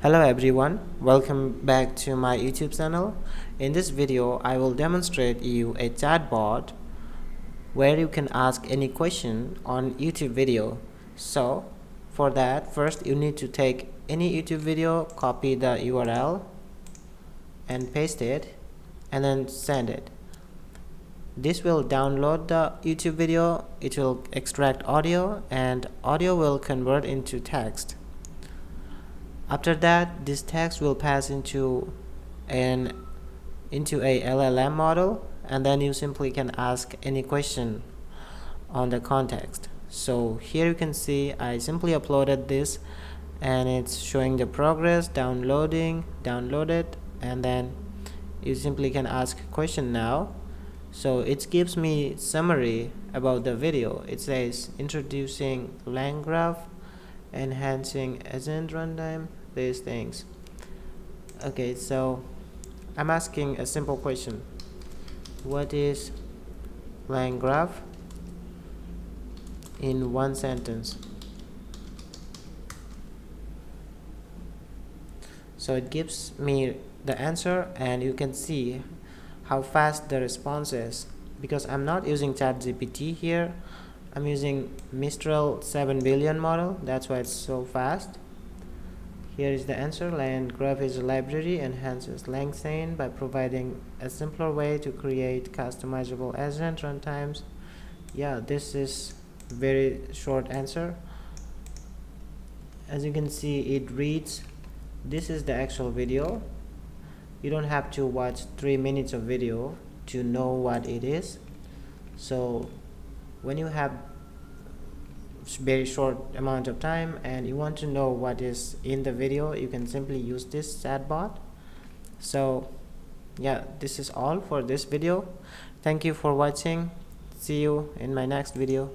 Hello everyone, welcome back to my YouTube channel. In this video, I will demonstrate you a chatbot where you can ask any question on YouTube video. So for that, first you need to take any YouTube video, copy the URL and paste it and then send it. This will download the YouTube video, it will extract audio and audio will convert into text. After that, this text will pass into a LLM model, and then you simply can ask any question on the context. So here you can see I simply uploaded this and it's showing the progress, downloaded, and then you simply can ask a question now. So it gives me summary about the video. It says introducing LangGraph, enhancing agent runtime, these things. Okay, so I'm asking a simple question. What is LangGraph in one sentence? So it gives me the answer, and you can see how fast the response is because I'm not using ChatGPT here. I'm using Mistral 7 billion model. That's why it's so fast. Here is the answer. LangGraph is a library enhances LangChain by providing a simpler way to create customizable agent runtimes. Yeah, this is very short answer. As you can see, it reads. This is the actual video. You don't have to watch 3 minutes of video to know what it is. So when you have very short amount of time and you want to know what is in the video, you can simply use this chatbot. So yeah, this is all for this video. Thank you for watching. See you in my next video.